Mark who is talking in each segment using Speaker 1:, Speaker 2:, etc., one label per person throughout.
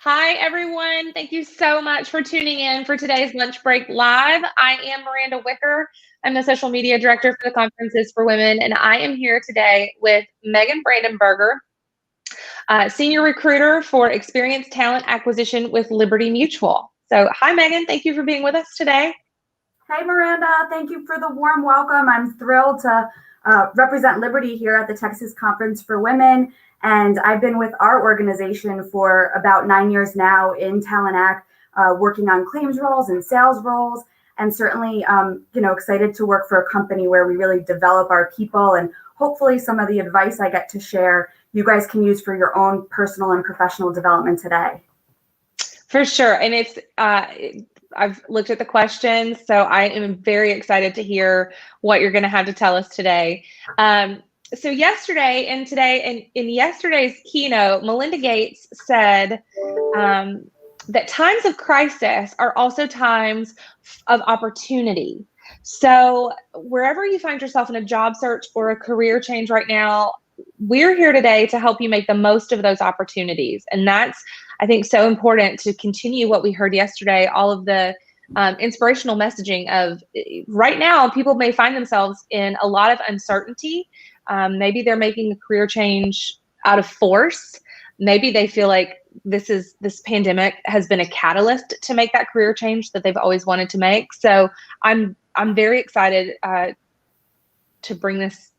Speaker 1: Hi, everyone. Thank you so much for tuning in for today's Lunch Break Live. I am Miranda Wicker. I'm the social media director for the Conferences for Women, and I am here today with Megan Brandenberger, senior recruiter for Experience Talent Acquisition with Liberty Mutual. So, hi, Megan. Thank you for being with us today.
Speaker 2: Hey, Miranda. Thank you for the warm welcome. I'm thrilled to represent Liberty here at the Texas Conference for Women. And I've been with our organization for about 9 years now in Talent Ac, working on claims roles and sales roles. And certainly, excited to work for a company where we really develop our people. And hopefully some of the advice I get to share, you guys can use for your own personal and professional development today.
Speaker 1: For sure. And it's, I've looked at the questions, so I am very excited to hear what you're going to have to tell us today. So yesterday and today, and in yesterday's keynote, Melinda Gates said that times of crisis are also times of opportunity. So wherever you find yourself in a job search or a career change right now, we're here today to help you make the most of those opportunities. And that's, I think, so important to continue what we heard yesterday, all of the inspirational messaging of right now, people may find themselves in a lot of uncertainty. Maybe they're making a career change out of force. Maybe they feel like this pandemic has been a catalyst to make that career change that they've always wanted to make. So I'm very excited to bring this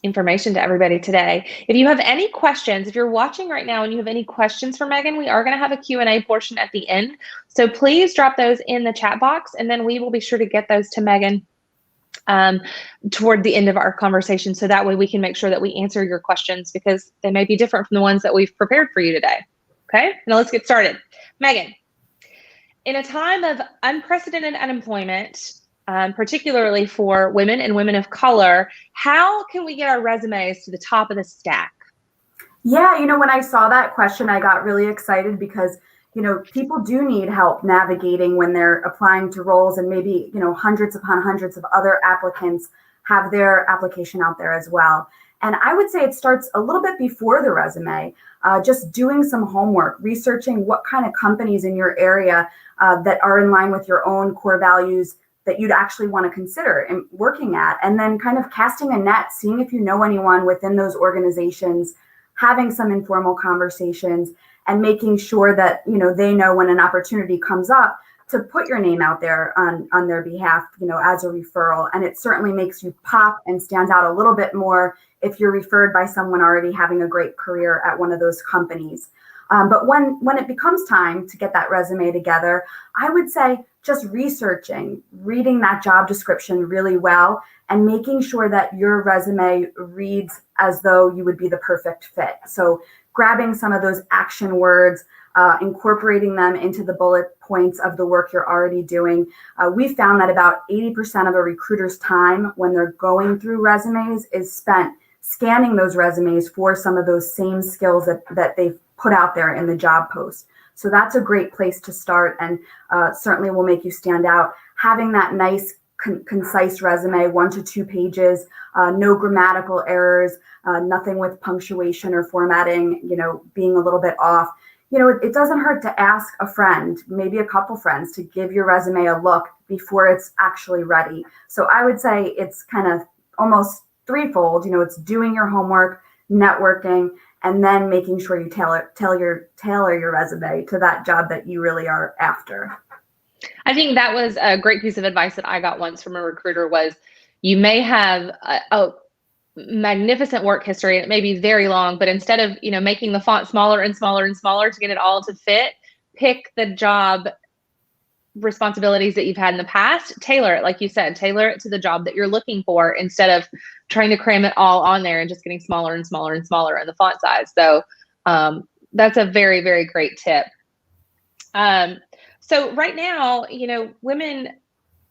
Speaker 1: information to everybody today. If you have any questions, if you're watching right now and you have any questions for Megan, we are going to have a Q&A portion at the end. So please drop those in the chat box, and then we will be sure to get those to Megan toward the end of our conversation. So that way we can make sure that we answer your questions, because they may be different from the ones that we've prepared for you today. Okay, now let's get started. Megan, in a time of unprecedented unemployment, particularly for women and women of color, how can we get our resumes to the top of the stack?
Speaker 2: Yeah, when I saw that question, I got really excited because, people do need help navigating when they're applying to roles, and maybe, hundreds upon hundreds of other applicants have their application out there as well. And I would say it starts a little bit before the resume, just doing some homework, researching what kind of companies in your area that are in line with your own core values that you'd actually want to consider and working at, and then kind of casting a net, seeing if you know anyone within those organizations, having some informal conversations, and making sure that they know when an opportunity comes up to put your name out there on their behalf, as a referral. And it certainly makes you pop and stand out a little bit more if you're referred by someone already having a great career at one of those companies. But when it becomes time to get that resume together, I would say just researching, reading that job description really well, and making sure that your resume reads as though you would be the perfect fit. So grabbing some of those action words, incorporating them into the bullet points of the work you're already doing. We found that about 80% of a recruiter's time when they're going through resumes is spent scanning those resumes for some of those same skills that they've put out there in the job post. So that's a great place to start, and certainly will make you stand out. Having that nice, concise resume, 1 to 2 pages, no grammatical errors, nothing with punctuation or formatting, being a little bit off. It doesn't hurt to ask a friend, maybe a couple friends, to give your resume a look before it's actually ready. So I would say it's kind of almost threefold. It's doing your homework, networking, and then making sure you tailor your resume to that job that you really are after.
Speaker 1: I think that was a great piece of advice that I got once from a recruiter was, you may have a magnificent work history, and it may be very long, but instead of, making the font smaller and smaller and smaller to get it all to fit, pick the job responsibilities that you've had in the past, tailor it, like you said, tailor it to the job that you're looking for, instead of trying to cram it all on there and just getting smaller and smaller and smaller in the font size. So that's a very, very great tip. So right now, women,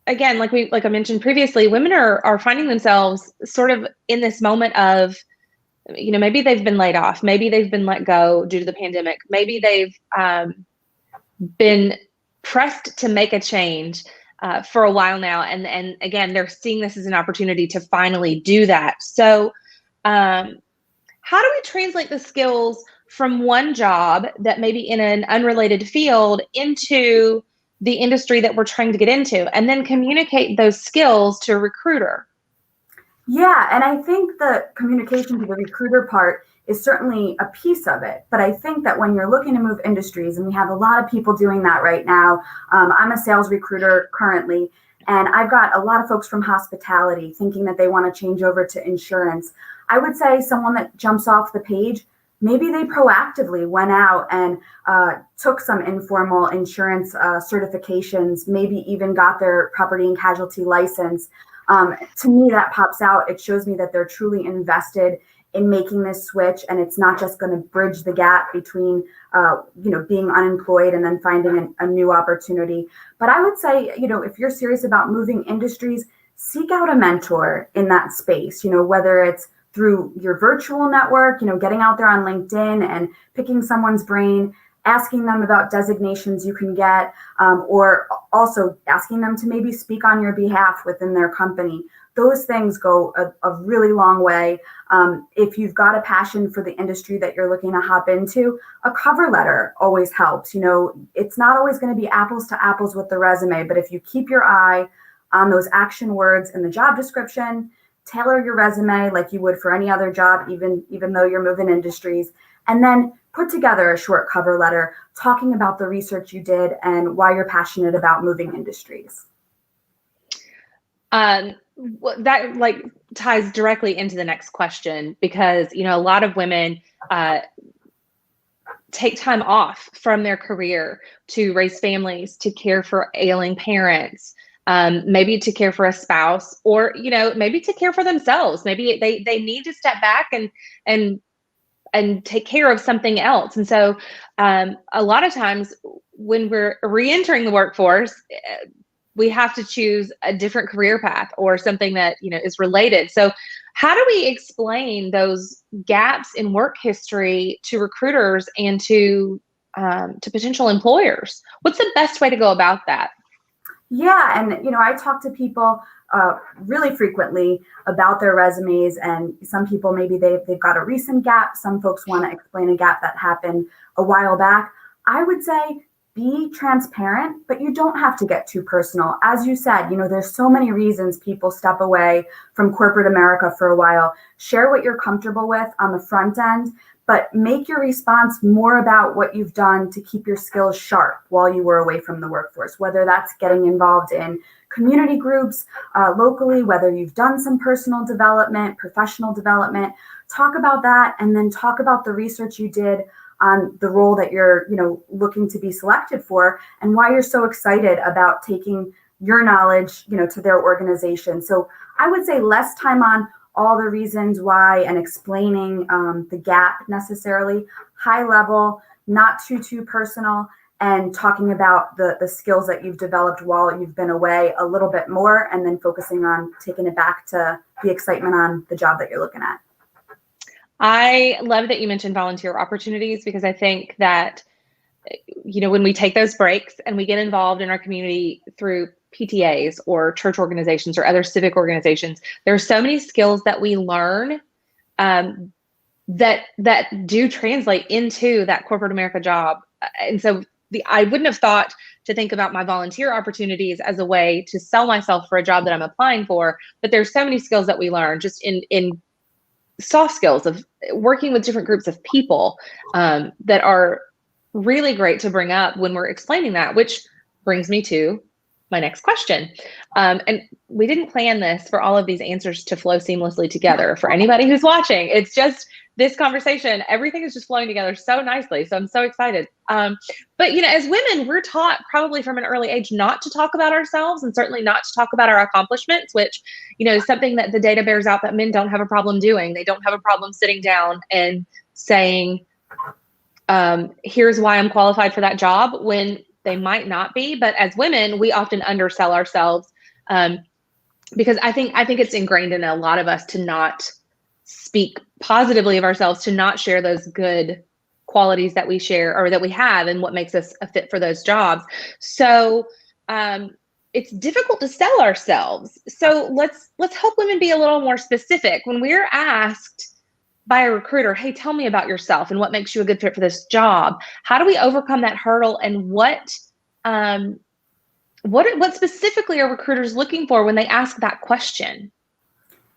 Speaker 1: again, like I mentioned previously, women are finding themselves sort of in this moment of, maybe they've been laid off, maybe they've been let go due to the pandemic, maybe they've been pressed to make a change for a while now, and again, they're seeing this as an opportunity to finally do that. So how do we translate the skills from one job that maybe in an unrelated field into the industry that we're trying to get into, and then communicate those skills to a recruiter?
Speaker 2: Yeah, and I think the communication to the recruiter part is certainly a piece of it. But I think that when you're looking to move industries, and we have a lot of people doing that right now, I'm a sales recruiter currently, and I've got a lot of folks from hospitality thinking that they want to change over to insurance. I would say someone that jumps off the page, maybe they proactively went out and took some informal insurance certifications, maybe even got their property and casualty license. To me, that pops out. It shows me that they're truly invested in making this switch, and it's not just going to bridge the gap between, being unemployed and then finding a new opportunity. But I would say, if you're serious about moving industries, seek out a mentor in that space. Whether it's through your virtual network, getting out there on LinkedIn and picking someone's brain, asking them about designations you can get, or also asking them to maybe speak on your behalf within their company. Those things go a really long way. If you've got a passion for the industry that you're looking to hop into, a cover letter always helps. It's not always going to be apples to apples with the resume, but if you keep your eye on those action words in the job description, tailor your resume like you would for any other job, even though you're moving industries, and then put together a short cover letter talking about the research you did and why you're passionate about moving industries.
Speaker 1: That ties directly into the next question, because a lot of women take time off from their career to raise families, to care for ailing parents, maybe to care for a spouse, or maybe to care for themselves. Maybe they need to step back and take care of something else. And so a lot of times when we're re-entering the workforce, we have to choose a different career path or something that is related. So how do we explain those gaps in work history to recruiters and to potential employers? What's the best way to go about that?
Speaker 2: Yeah, and I talk to people really frequently about their resumes, and some people maybe they've got a recent gap. Some folks want to explain a gap that happened a while back. I would say be transparent, but you don't have to get too personal. As you said, there's so many reasons people step away from corporate America for a while. Share what you're comfortable with on the front end, but make your response more about what you've done to keep your skills sharp while you were away from the workforce, whether that's getting involved in community groups locally, whether you've done some personal development, professional development. Talk about that, and then talk about the research you did on the role that you're looking to be selected for, and why you're so excited about taking your knowledge to their organization. So I would say less time on all the reasons why and explaining the gap necessarily, high level, not too personal, and talking about the skills that you've developed while you've been away a little bit more, and then focusing on taking it back to the excitement on the job that you're looking at.
Speaker 1: I love that you mentioned volunteer opportunities, because I think that, when we take those breaks and we get involved in our community through PTAs or church organizations or other civic organizations, there are so many skills that we learn that do translate into that corporate America job. And so I wouldn't have thought to think about my volunteer opportunities as a way to sell myself for a job that I'm applying for, but there's so many skills that we learn just in soft skills of working with different groups of people that are really great to bring up when we're explaining that, which brings me to my next question. And we didn't plan this for all of these answers to flow seamlessly together. For anybody who's watching, it's just this conversation, everything is just flowing together so nicely. So I'm so excited. But, as women, we're taught probably from an early age not to talk about ourselves, and certainly not to talk about our accomplishments, which, is something that the data bears out that men don't have a problem doing. They don't have a problem sitting down and saying, here's why I'm qualified for that job, when they might not be. But as women, we often undersell ourselves because I think it's ingrained in a lot of us to not speak positively of ourselves, to not share those good qualities that we share or that we have and what makes us a fit for those jobs. So it's difficult to sell ourselves. So let's help women be a little more specific. When we're asked, by a recruiter, hey, tell me about yourself and what makes you a good fit for this job. How do we overcome that hurdle, and what specifically are recruiters looking for when they ask that question?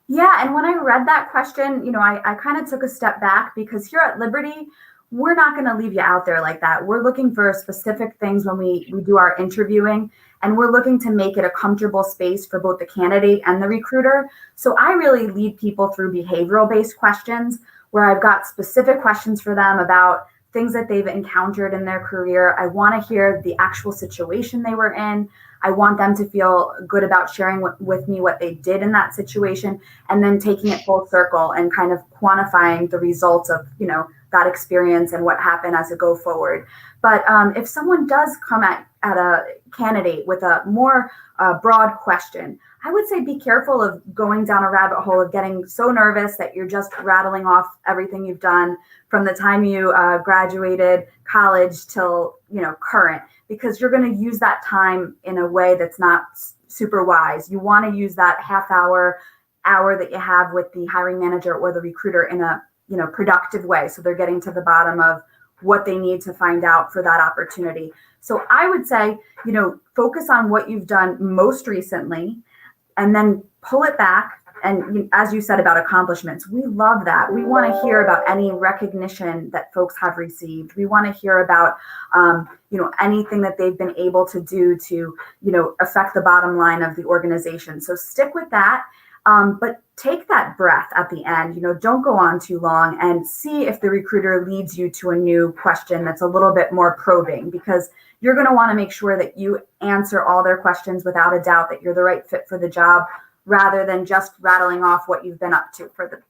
Speaker 2: Yeah, and when I read that question, I kind of took a step back, because here at Liberty, we're not going to leave you out there like that. We're looking for specific things when we do our interviewing, and we're looking to make it a comfortable space for both the candidate and the recruiter. So I really lead people through behavioral-based questions, where I've got specific questions for them about things that they've encountered in their career. I want to hear the actual situation they were in. I want them to feel good about sharing with me what they did in that situation, and then taking it full circle and kind of quantifying the results of, that experience and what happened as a go forward. But if someone does come at a candidate with a more broad question, I would say be careful of going down a rabbit hole of getting so nervous that you're just rattling off everything you've done from the time you graduated college till, current, because you're going to use that time in a way that's not super wise. You want to use that half hour that you have with the hiring manager or the recruiter in a, productive way. So they're getting to the bottom of what they need to find out for that opportunity. So I would say, focus on what you've done most recently, and then pull it back. And as you said about accomplishments, we love that. We want to hear about any recognition that folks have received. We want to hear about, anything that they've been able to do to, affect the bottom line of the organization. So stick with that. But take that breath at the end, don't go on too long, and see if the recruiter leads you to a new question that's a little bit more probing, because you're going to want to make sure that you answer all their questions without a doubt that you're the right fit for the job, rather than just rattling off what you've been up to for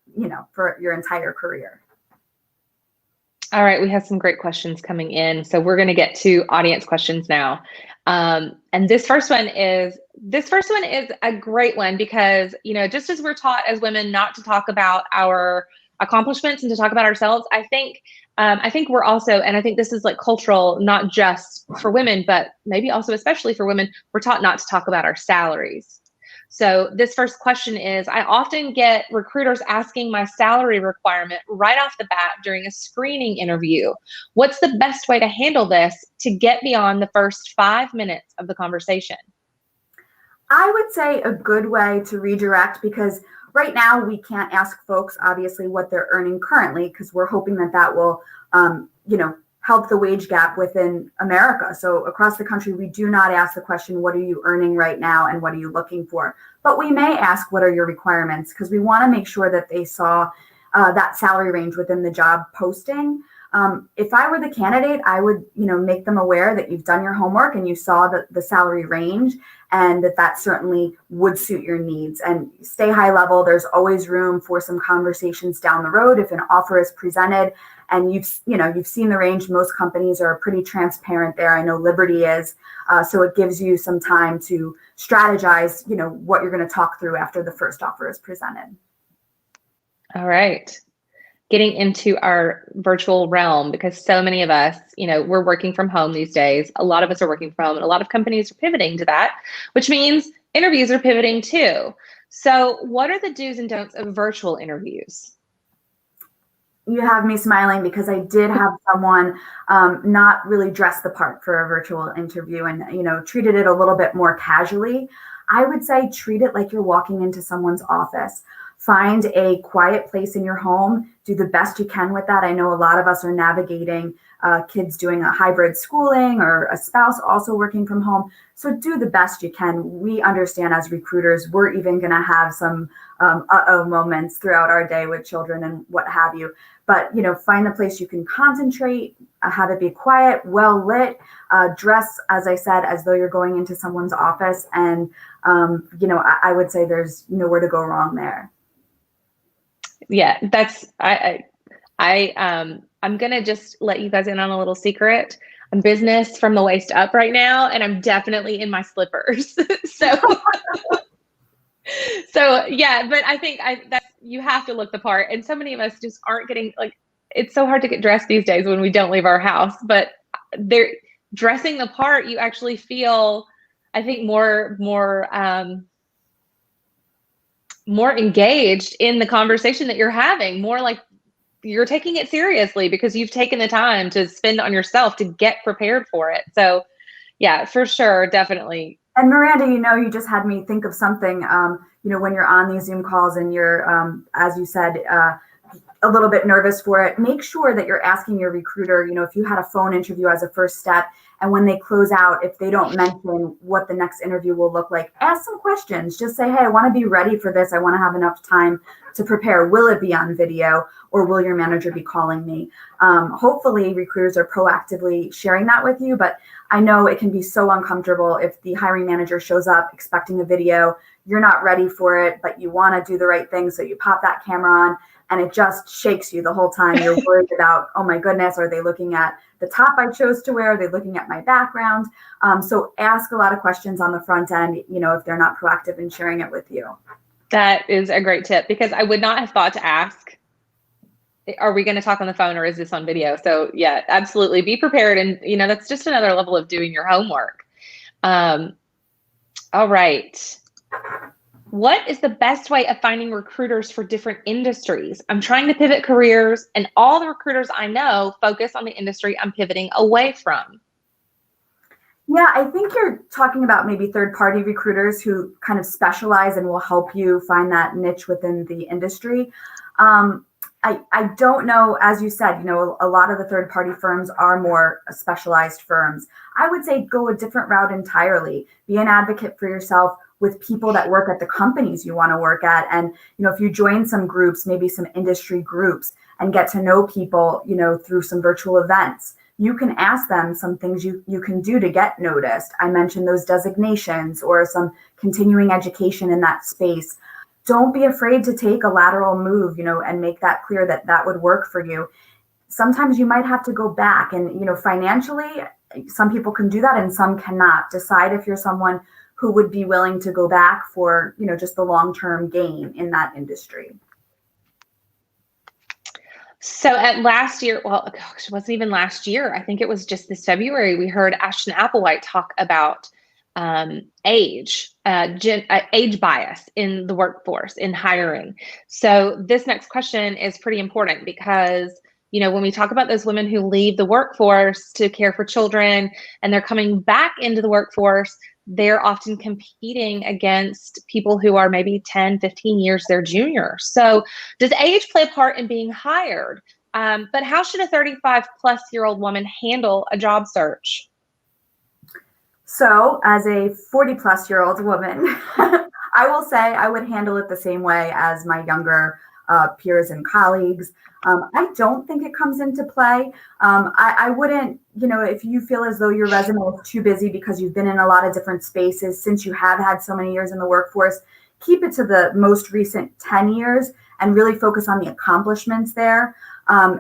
Speaker 2: for your entire career.
Speaker 1: All right, we have some great questions coming in. So we're going to get to audience questions now. And this first one is a great one, because, just as we're taught as women not to talk about our accomplishments and to talk about ourselves, I think we're also, and I think this is like cultural, not just for women, but maybe also especially for women, we're taught not to talk about our salaries. So this first question is, I often get recruiters asking my salary requirement right off the bat during a screening interview. What's the best way to handle this to get beyond the first 5 minutes of the conversation?
Speaker 2: I would say a good way to redirect, because right now we can't ask folks, obviously, what they're earning currently, because we're hoping that will, help the wage gap within America. So across the country, we do not ask the question, what are you earning right now and what are you looking for? But we may ask, what are your requirements? Because we want to make sure that they saw that salary range within the job posting. If I were the candidate, I would, make them aware that you've done your homework and you saw the salary range, and that certainly would suit your needs. And stay high level. There's always room for some conversations down the road if an offer is presented and you've seen the range. Most companies are pretty transparent there. I know Liberty is. So it gives you some time to strategize, what you're going to talk through after the first offer is presented.
Speaker 1: All right. Getting into our virtual realm, because so many of us, we're working from home these days. A lot of us are working from home, and a lot of companies are pivoting to that, which means interviews are pivoting too. So what are the do's and don'ts of virtual interviews?
Speaker 2: You have me smiling, because I did have someone not really dress the part for a virtual interview, and, treated it a little bit more casually. I would say treat it like you're walking into someone's office. Find a quiet place in your home. Do the best you can with that. I know a lot of us are navigating kids doing a hybrid schooling, or a spouse also working from home. So do the best you can. We understand as recruiters, we're even going to have some uh-oh moments throughout our day with children and what have you. But, find a place you can concentrate, have it be quiet, well lit, dress, as I said, as though you're going into someone's office. And, I would say there's nowhere to go wrong there.
Speaker 1: Yeah, I'm going to just let you guys in on a little secret. I'm business from the waist up right now, and I'm definitely in my slippers. So yeah, but I think that you have to look the part, and so many of us just aren't getting, it's so hard to get dressed these days when we don't leave our house, but they're dressing the part. You actually feel, I think, more engaged in the conversation that you're having, more like you're taking it seriously because you've taken the time to spend on yourself to get prepared for it. So yeah, for sure, definitely.
Speaker 2: And Miranda, you just had me think of something, when you're on these Zoom calls and you're, as you said, a little bit nervous for it, make sure that you're asking your recruiter, if you had a phone interview as a first step, and when they close out, if they don't mention what the next interview will look like, ask some questions. Just say, hey, I want to be ready for this. I want to have enough time to prepare. Will it be on video, or will your manager be calling me? Hopefully recruiters are proactively sharing that with you, but I know it can be so uncomfortable if the hiring manager shows up expecting a video, you're not ready for it, but you want to do the right thing. So you pop that camera on and it just shakes you the whole time. You're worried about, oh my goodness, are they looking at the top I chose to wear? Are they looking at my background? So ask a lot of questions on the front end, if they're not proactive in sharing it with you.
Speaker 1: That is a great tip, because I would not have thought to ask, are we going to talk on the phone or is this on video? So yeah, absolutely. Be prepared. And, that's just another level of doing your homework. All right. What is the best way of finding recruiters for different industries? I'm trying to pivot careers, and all the recruiters I know focus on the industry I'm pivoting away from.
Speaker 2: Yeah, I think you're talking about maybe third-party recruiters who kind of specialize and will help you find that niche within the industry. I don't know, as you said, a lot of the third-party firms are more specialized firms. I would say go a different route entirely. Be an advocate for yourself with people that work at the companies you want to work at. And, if you join some groups, maybe some industry groups, and get to know people, through some virtual events, you can ask them some things you can do to get noticed. I mentioned those designations or some continuing education in that space. Don't be afraid to take a lateral move, and make that clear that that would work for you. Sometimes you might have to go back and, financially, some people can do that and some cannot. Decide if you're someone who would be willing to go back for, just the long-term gain in that industry.
Speaker 1: So at last year, well, gosh, it wasn't even last year. I think it was just this February, we heard Ashton Applewhite talk about age bias in the workforce, in hiring. So this next question is pretty important because, when we talk about those women who leave the workforce to care for children and they're coming back into the workforce, they're often competing against people who are maybe 10, 15 years their junior. So does age play a part in being hired? But how should a 35-plus-year-old woman handle a job search?
Speaker 2: So as a 40-plus-year-old woman, I will say I would handle it the same way as my younger peers and colleagues. I don't think it comes into play. I wouldn't, if you feel as though your resume is too busy because you've been in a lot of different spaces since you have had so many years in the workforce, keep it to the most recent 10 years and really focus on the accomplishments there.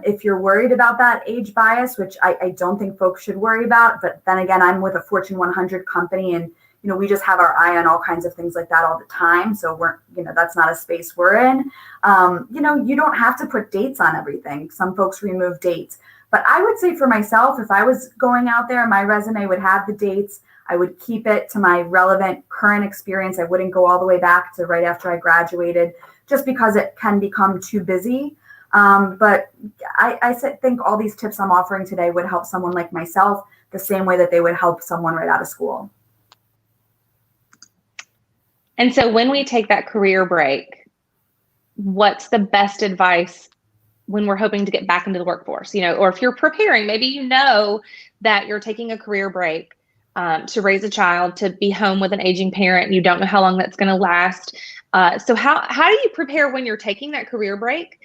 Speaker 2: If you're worried about that age bias, which I don't think folks should worry about, but then again, I'm with a Fortune 100 company and we just have our eye on all kinds of things like that all the time. So that's not a space we're in. You don't have to put dates on everything. Some folks remove dates. But I would say for myself, if I was going out there, my resume would have the dates. I would keep it to my relevant current experience. I wouldn't go all the way back to right after I graduated, just because it can become too busy. But I think all these tips I'm offering today would help someone like myself the same way that they would help someone right out of school.
Speaker 1: And so when we take that career break, what's the best advice when we're hoping to get back into the workforce? Or if you're preparing, maybe that you're taking a career break to raise a child, to be home with an aging parent, and you don't know how long that's going to last. So how do you prepare when you're taking that career break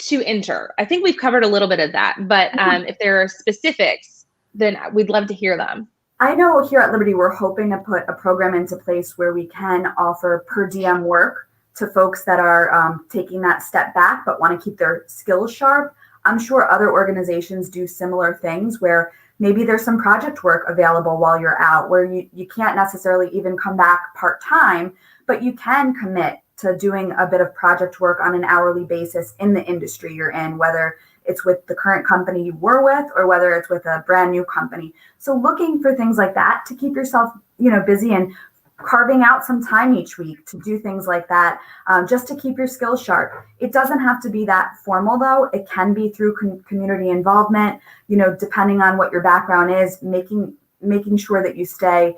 Speaker 1: to enter? I think we've covered a little bit of that, but if there are specifics, then we'd love to hear them.
Speaker 2: I know here at Liberty, we're hoping to put a program into place where we can offer per diem work to folks that are taking that step back but want to keep their skills sharp. I'm sure other organizations do similar things where maybe there's some project work available while you're out, where you can't necessarily even come back part-time, but you can commit to doing a bit of project work on an hourly basis in the industry you're in, whether it's with the current company you were with or whether it's with a brand new company. So looking for things like that to keep yourself, busy and carving out some time each week to do things like that, just to keep your skills sharp. It doesn't have to be that formal, though. It can be through community involvement, depending on what your background is, making sure that you stay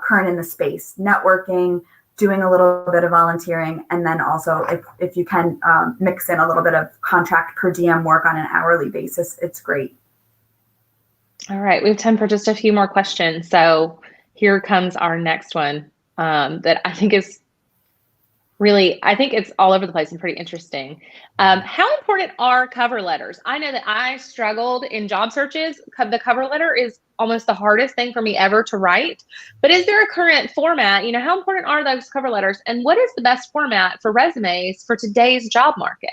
Speaker 2: current in the space, networking, doing a little bit of volunteering, and then also if you can mix in a little bit of contract per diem work on an hourly basis, it's great.
Speaker 1: All right, we have time for just a few more questions. So here comes our next one. That I think is really, I think it's all over the place and pretty interesting. How important are cover letters? I know that I struggled in job searches. The cover letter is almost the hardest thing for me ever to write. But is there a current format? How important are those cover letters? And what is the best format for resumes for today's job market?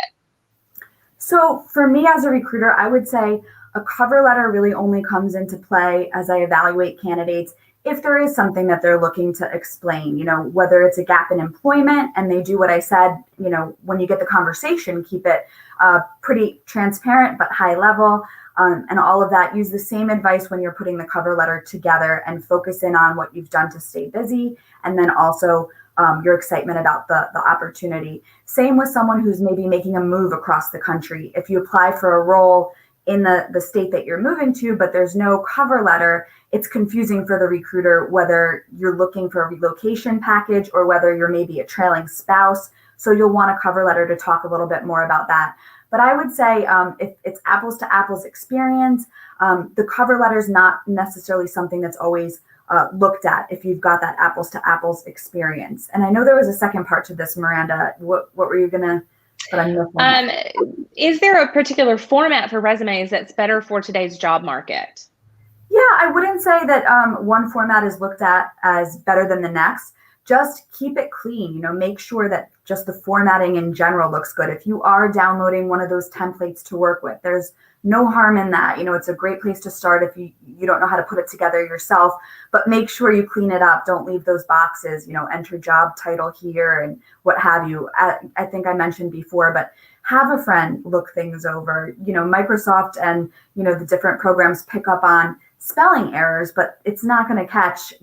Speaker 2: So for me as a recruiter, I would say a cover letter really only comes into play as I evaluate candidates if there is something that they're looking to explain, whether it's a gap in employment and they do what I said, when you get the conversation, keep it pretty transparent but high level, and all of that. Use the same advice when you're putting the cover letter together and focus in on what you've done to stay busy, and then also your excitement about the opportunity. Same with someone who's maybe making a move across the country. If you apply for a role in the state that you're moving to, but there's no cover letter, it's confusing for the recruiter whether you're looking for a relocation package or whether you're maybe a trailing spouse. So you'll want a cover letter to talk a little bit more about that. But I would say if it's apples to apples experience, the cover letter is not necessarily something that's always looked at if you've got that apples to apples experience. And I know there was a second part to this, Miranda. What were you gonna? But I'm missing.
Speaker 1: Is there a particular format for resumes that's better for today's job market?
Speaker 2: Yeah, I wouldn't say that one format is looked at as better than the next. Just keep it clean, make sure that just the formatting in general looks good. If you are downloading one of those templates to work with, there's no harm in that. It's a great place to start if you don't know how to put it together yourself, but make sure you clean it up. Don't leave those boxes, enter job title here and what have you. I think I mentioned before, but have a friend look things over. Microsoft and, the different programs pick up on spelling errors, but it's not going to catch,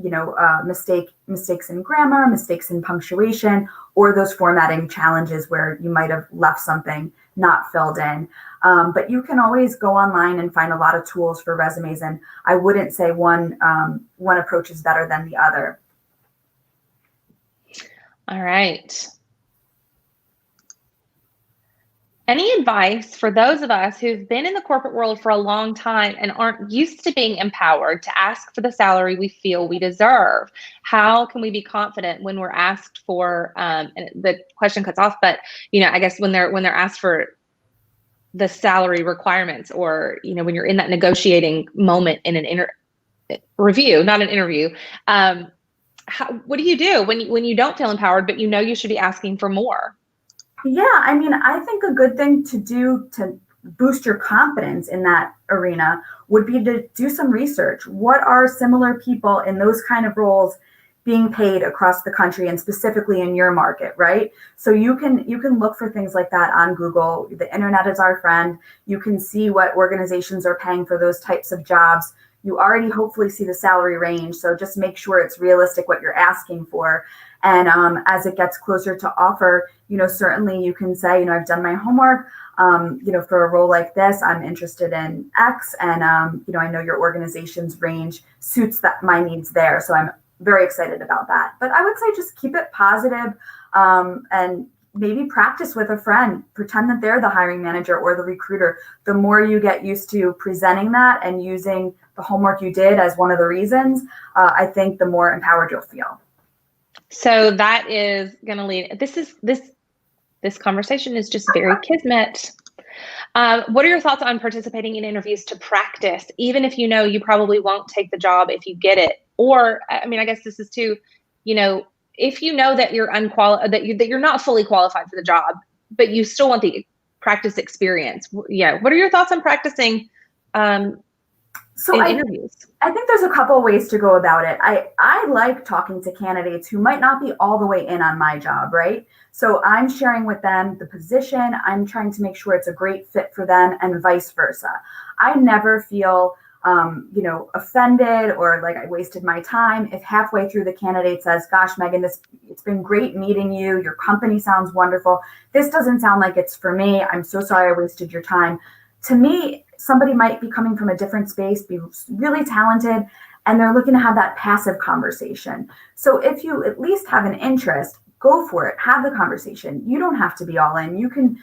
Speaker 2: mistakes in grammar, mistakes in punctuation, or those formatting challenges where you might have left something not filled in. But you can always go online and find a lot of tools for resumes, and I wouldn't say one approach is better than the other.
Speaker 1: All right. Any advice for those of us who've been in the corporate world for a long time and aren't used to being empowered to ask for the salary we feel we deserve? How can we be confident when we're asked for, and the question cuts off, but I guess when they're asked for the salary requirements, or when you're in that negotiating moment in an review, not an interview, what do you do when you don't feel empowered, but you should be asking for more?
Speaker 2: Yeah, I think a good thing to do to boost your confidence in that arena would be to do some research. What are similar people in those kind of roles being paid across the country, and specifically in your market, right? So you can look for things like that on Google. The internet is our friend. You can see what organizations are paying for those types of jobs. You already hopefully see the salary range, so just make sure it's realistic what you're asking for. And as it gets closer to offer, certainly you can say, I've done my homework. For a role like this, I'm interested in X, and I know your organization's range suits my needs there. So I'm very excited about that. But I would say just keep it positive, and maybe practice with a friend. Pretend that they're the hiring manager or the recruiter. The more you get used to presenting that and using the homework you did as one of the reasons, I think the more empowered you'll feel.
Speaker 1: So that is going to lead. This conversation is just very kismet. What are your thoughts on participating in interviews to practice, even if you probably won't take the job if you get it? Or, I guess this is too, if that you're that you're not fully qualified for the job, but you still want the practice experience. Yeah. What are your thoughts on practicing in interviews?
Speaker 2: I think there's a couple of ways to go about it. I like talking to candidates who might not be all the way in on my job, right? So I'm sharing with them the position. I'm trying to make sure it's a great fit for them, and vice versa. I never feel offended or like I wasted my time. If halfway through the candidate says, gosh, Megan, it's been great meeting you. Your company sounds wonderful. This doesn't sound like it's for me. I'm so sorry I wasted your time. To me, somebody might be coming from a different space, be really talented, and they're looking to have that passive conversation. So if you at least have an interest, go for it. Have the conversation. You don't have to be all in. You can,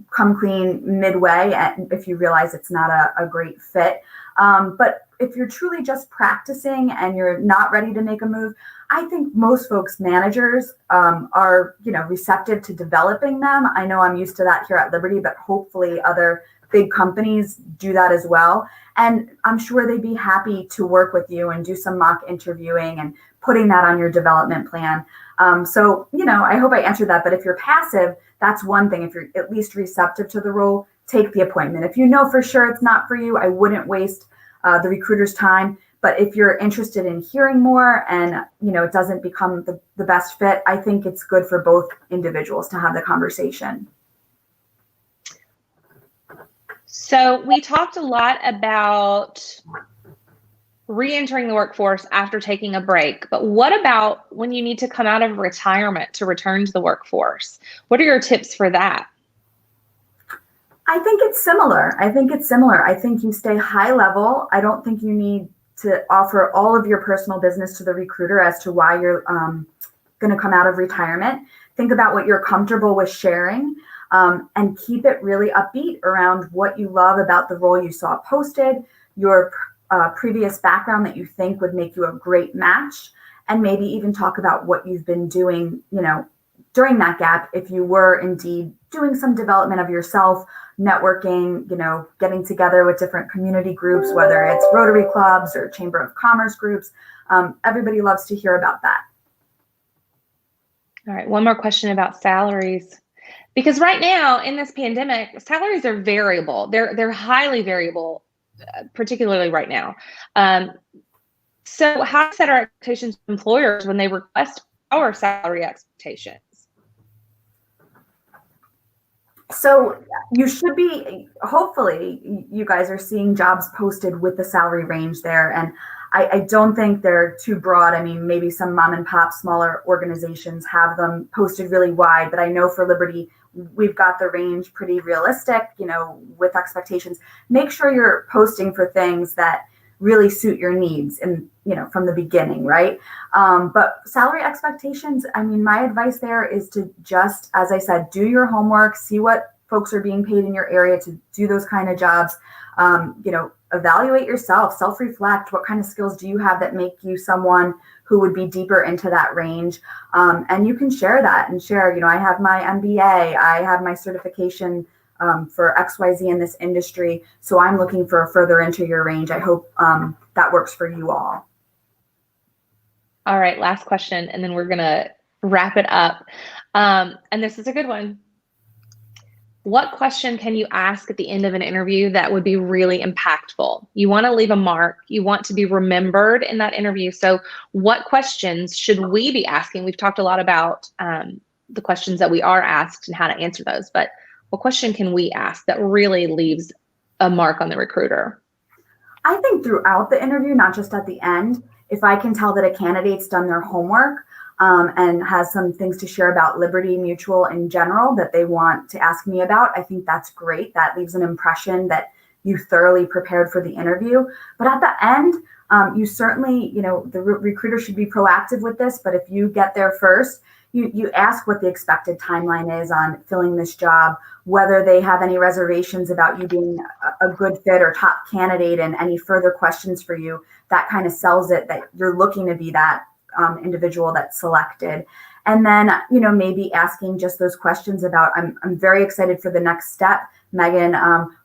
Speaker 2: come clean midway if you realize it's not a great fit. But if you're truly just practicing and you're not ready to make a move, I think most folks, managers, are, receptive to developing them. I know I'm used to that here at Liberty, but hopefully other big companies do that as well. And I'm sure they'd be happy to work with you and do some mock interviewing and putting that on your development plan. I hope I answered that. But if you're passive, that's one thing. If you're at least receptive to the role, take the appointment. If you know for sure it's not for you, I wouldn't waste the recruiter's time. But if you're interested in hearing more and, it doesn't become the best fit, I think it's good for both individuals to have the conversation.
Speaker 1: So we talked a lot about re-entering the workforce after taking a break, but what about when you need to come out of retirement to return to the workforce? What are your tips for that?
Speaker 2: I think it's similar. I think you stay high level. I don't think you need to offer all of your personal business to the recruiter as to why you're going to come out of retirement. Think about what you're comfortable with sharing. And keep it really upbeat around what you love about the role you saw posted, your previous background that you think would make you a great match, and maybe even talk about what you've been doing, during that gap, if you were indeed doing some development of yourself, networking, getting together with different community groups, whether it's Rotary clubs or Chamber of Commerce groups. Everybody loves to hear about that.
Speaker 1: All right, one more question about salaries. Because right now in this pandemic, salaries are variable. They're highly variable, particularly right now. So how to set our expectations to employers when they request our salary expectations?
Speaker 2: So you should be, hopefully you guys are seeing jobs posted with the salary range there. And I don't think they're too broad. I mean, maybe some mom and pop smaller organizations have them posted really wide, but I know for Liberty, we've got the range pretty realistic, with expectations. Make sure you're posting for things that really suit your needs and, from the beginning, right? But salary expectations, I mean, my advice there is to just, as I said, do your homework, see what folks are being paid in your area to do those kind of jobs. Evaluate yourself, self-reflect. What kind of skills do you have that make you someone who would be deeper into that range? And you can share that and share, I have my MBA, I have my certification for XYZ in this industry. So I'm looking for further into your range. I hope that works for you all.
Speaker 1: All right, last question, and then we're going to wrap it up. And this is a good one. What question can you ask at the end of an interview that would be really impactful? You want to leave a mark. You want to be remembered in that interview. So what questions should we be asking? We've talked a lot about the questions that we are asked and how to answer those, but what question can we ask that really leaves a mark on the recruiter?
Speaker 2: I think throughout the interview, not just at the end, if I can tell that a candidate's done their homework, and has some things to share about Liberty Mutual in general that they want to ask me about, I think that's great. That leaves an impression that you thoroughly prepared for the interview. But at the end, you certainly, the recruiter should be proactive with this. But if you get there first, you ask what the expected timeline is on filling this job, whether they have any reservations about you being a good fit or top candidate, and any further questions for you. That kind of sells it that you're looking to be that individual that's selected. And then, maybe asking just those questions about, I'm very excited for the next step. Megan,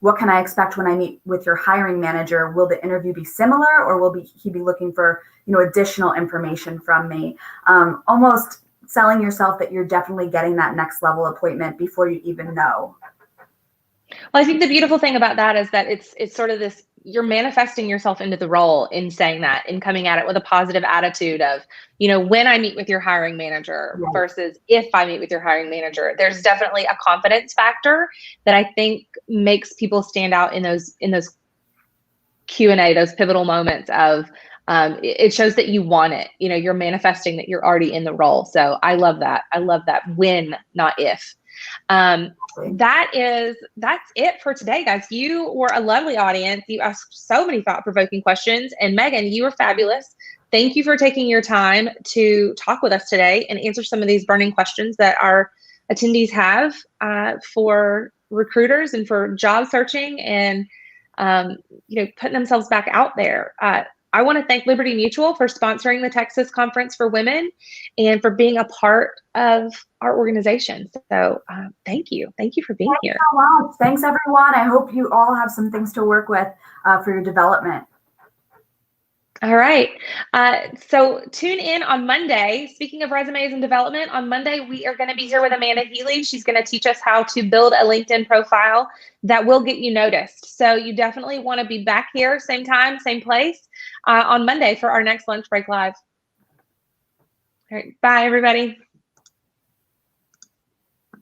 Speaker 2: what can I expect when I meet with your hiring manager? Will the interview be similar, or will he be looking for, additional information from me? Almost selling yourself that you're definitely getting that next level appointment before you even know.
Speaker 1: Well, I think the beautiful thing about that is that it's sort of this, you're manifesting yourself into the role in saying that, in coming at it with a positive attitude of, when I meet with your hiring manager versus if I meet with your hiring manager. There's definitely a confidence factor that I think makes people stand out in those Q&A, those pivotal moments of it shows that you want it. You know, you're manifesting that you're already in the role. So I love that. I love that. When, not if. That's it for today, guys. You were a lovely audience. You asked so many thought-provoking questions, and Megan, you were fabulous. Thank you for taking your time to talk with us today and answer some of these burning questions that our attendees have for recruiters and for job searching and putting themselves back out there. I want to thank Liberty Mutual for sponsoring the Texas Conference for Women and for being a part of our organization. So thank you. Thank you for being here.
Speaker 2: Thanks, everyone. I hope you all have some things to work with for your development.
Speaker 1: All right. So tune in on Monday. Speaking of resumes and development, on Monday, we are going to be here with Amanda Healy. She's going to teach us how to build a LinkedIn profile that will get you noticed. So you definitely want to be back here, same time, same place on Monday for our next Lunch Break Live. All right. Bye, everybody.